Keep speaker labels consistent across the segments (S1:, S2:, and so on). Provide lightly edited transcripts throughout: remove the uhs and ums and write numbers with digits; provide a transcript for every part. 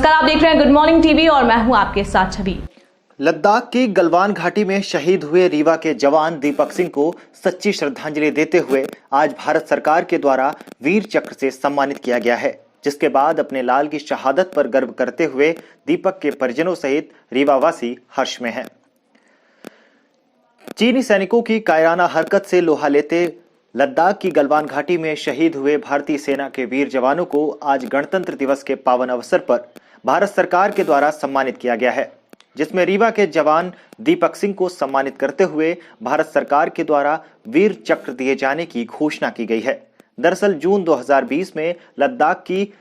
S1: नमस्कार, आप देख रहे हैं गुड मॉर्निंग टीवी और मैं हूं आपके साथ छवि।
S2: लद्दाख की गलवान घाटी में शहीद हुए रीवा के जवान दीपक सिंह को सच्ची श्रद्धांजलि देते हुए आज भारत सरकार के द्वारा वीर चक्र से सम्मानित किया गया है, जिसके बाद अपने लाल की शहादत पर गर्व करते हुए दीपक के परिजनों सहित रीवावासी हर्ष में हैं। चीनी सैनिकों की कायराना हरकत से लोहा लेते लद्दाख की गलवान घाटी में शहीद हुए भारतीय सेना के वीर जवानों को आज गणतंत्र दिवस के पावन अवसर पर भारत सरकार के द्वारा सम्मानित किया गया है, जिसमें रीवा के जवान दीपक सिंह को सम्मानित करते हुए भारत सरकार के द्वारा वीर चक्र दिए जाने की घोषणा की गई है। दरअसल जून 2020 में लद्दाख की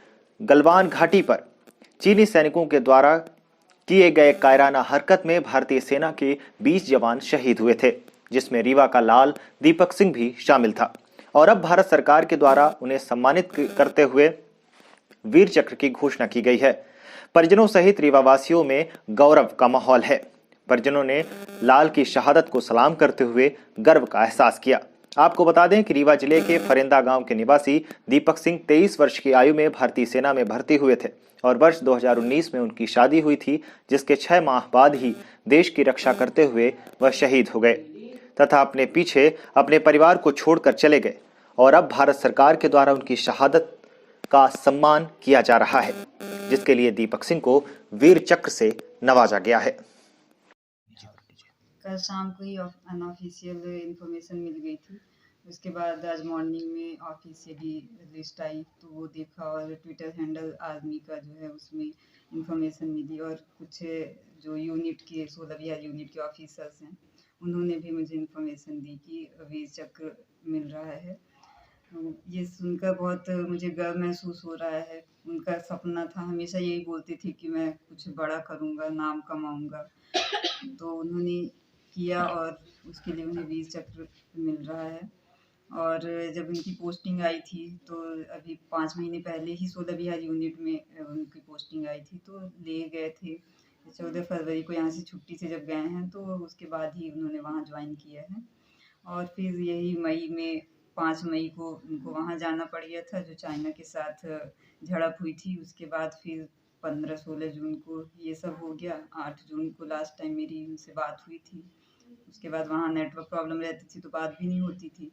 S2: गलवान घाटी पर चीनी सैनिकों के द्वारा किए गए कायराना हरकत में भारतीय सेना के 20 जवान शहीद हुए थे, जिसमें रीवा का लाल दीपक सिंह भी शामिल था। और अब भारत सरकार के द्वारा उन्हें सम्मानित करते हुए वीर चक्र की घोषणा की गई है। परिजनों सहित रीवावासियों में गौरव का माहौल है। परिजनों ने लाल की शहादत को सलाम करते हुए गर्व का एहसास किया। आपको बता दें कि रीवा जिले के फरेंदा गांव के निवासी दीपक सिंह 23 वर्ष की आयु में भारतीय सेना में भर्ती हुए थे और वर्ष 2019 में उनकी शादी हुई थी, जिसके 6 माह बाद ही देश की रक्षा करते हुए वह शहीद हो गए तथा अपने पीछे अपने परिवार को छोड़कर चले गए। और अब भारत सरकार के द्वारा उनकी शहादत का सम्मान किया जा रहा है, जिसके लिए दीपक सिंह को वीर चक्र से नवाजा गया है।
S3: कल शाम को ही अनऑफिशियल इंफॉर्मेशन मिल गई थी। उसके बाद आज मॉर्निंग में ऑफिशियली लिस्ट आई तो वो देखा और ट्विटर हैंडल आर्मी का जो है उसमें इंफॉर्मेशन मिली और कुछ जो यूनिट के 16 बिहार यूनिट के ऑफिसर्स हैं उन्होंने भी मुझे इंफॉर्मेशन दी कि वीर चक्र मिल रहा है। ये सुनकर बहुत मुझे गर्व महसूस हो रहा है। उनका सपना था, हमेशा यही बोलते थे कि मैं कुछ बड़ा करूँगा, नाम कमाऊँगा, तो उन्होंने किया और उसके लिए उन्हें वीर चक्र मिल रहा है। और जब उनकी पोस्टिंग आई थी तो अभी 5 महीने पहले ही 16 बिहार यूनिट में उनकी पोस्टिंग आई थी, तो ले गए थे 14 फरवरी को यहाँ से छुट्टी से जब गए हैं तो उसके बाद ही उन्होंने वहाँ ज्वाइन किया है। और फिर यही मई में 5 मई को उनको वहाँ जाना पड़ गया था जो चाइना के साथ झड़प हुई थी। उसके बाद फिर 15-16 जून को ये सब हो गया। 8 जून को लास्ट टाइम मेरी उनसे बात हुई थी। उसके बाद वहाँ नेटवर्क प्रॉब्लम रहती थी तो बात भी नहीं होती थी।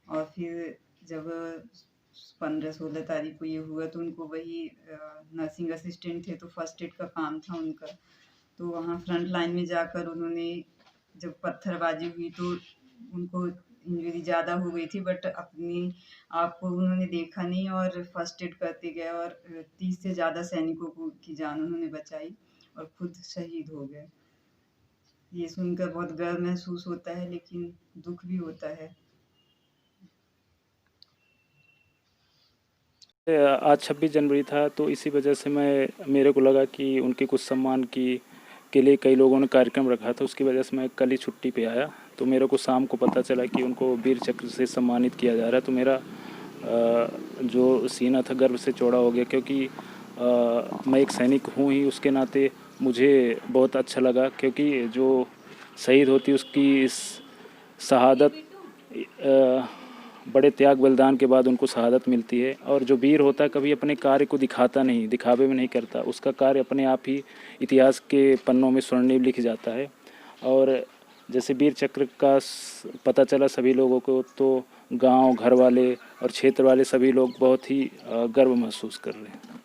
S3: और फिर जब 15-16 तारीख को ये हुआ तो उनको वही नर्सिंग असिस्टेंट थे तो फर्स्ट एड का काम था उनका, तो वहाँ फ्रंट लाइन में जाकर उन्होंने जब पत्थरबाजी हुई तो उनको इंजरी ज़्यादा हो गई थी, बट अपने आप को उन्होंने देखा नहीं और फर्स्ट एड करते गए और 30 से ज़्यादा सैनिकों की जान उन्होंने बचाई और खुद शहीद हो गए। ये सुनकर बहुत गर्व महसूस होता है लेकिन दुख भी होता है।
S4: आज 26 जनवरी था तो इसी वजह से मेरे को लगा कि उनके कुछ सम्मान के लिए कई लोगों ने कार्यक्रम रखा था, उसकी वजह से मैं कल ही छुट्टी पे आया। तो मेरे को शाम को पता चला कि उनको वीर चक्र से सम्मानित किया जा रहा है, तो मेरा जो सीना था गर्व से चौड़ा हो गया, क्योंकि मैं एक सैनिक हूँ ही, उसके नाते मुझे बहुत अच्छा लगा, क्योंकि जो शहीद होती उसकी शहादत बड़े त्याग बलिदान के बाद उनको शहादत मिलती है। और जो वीर होता है कभी अपने कार्य को दिखाता नहीं, दिखावे में नहीं करता, उसका कार्य अपने आप ही इतिहास के पन्नों में स्वर्णिम लिख जाता है। और जैसे वीर चक्र का पता चला सभी लोगों को तो गांव, घर वाले और क्षेत्र वाले सभी लोग बहुत ही गर्व महसूस कर रहे हैं।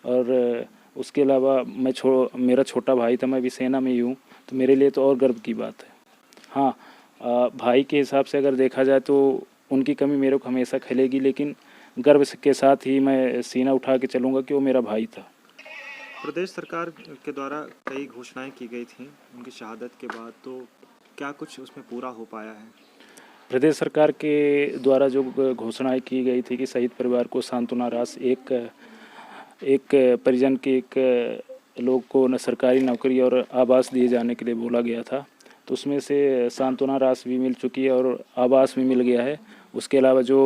S4: और उसके अलावा मेरा छोटा भाई था, मैं भी सेना में ही हूँ, तो मेरे लिए तो और गर्व की बात है। हाँ, भाई के हिसाब से अगर देखा जाए तो उनकी कमी मेरे को हमेशा खलेगी, लेकिन गर्व के साथ ही मैं सीना उठा के चलूँगा कि वो मेरा भाई था।
S2: प्रदेश सरकार के द्वारा कई घोषणाएं की गई थी उनकी शहादत के बाद, तो क्या कुछ उसमें पूरा हो पाया है?
S4: प्रदेश सरकार के द्वारा जो घोषणाएं की गई थी कि शहीद परिवार को सांत्वना राशि, एक परिजन के एक लोग को सरकारी नौकरी और आवास दिए जाने के लिए बोला गया था, तो उसमें से सांत्वना राशि भी मिल चुकी है और आवास भी मिल गया है। उसके अलावा जो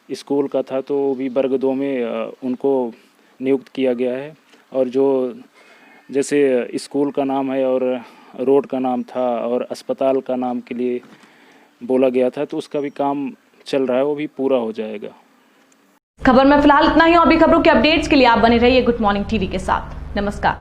S4: स्कूल का था तो भी वर्ग 2 में उनको नियुक्त किया गया है। और जो जैसे स्कूल का नाम है और रोड का नाम था और अस्पताल का नाम के लिए बोला गया था, तो उसका भी काम चल रहा है, वो भी पूरा हो जाएगा।
S1: खबर में फिलहाल इतना ही। और भी खबरों के अपडेट्स के लिए आप बने रहिए गुड मॉर्निंग टीवी के साथ। नमस्कार।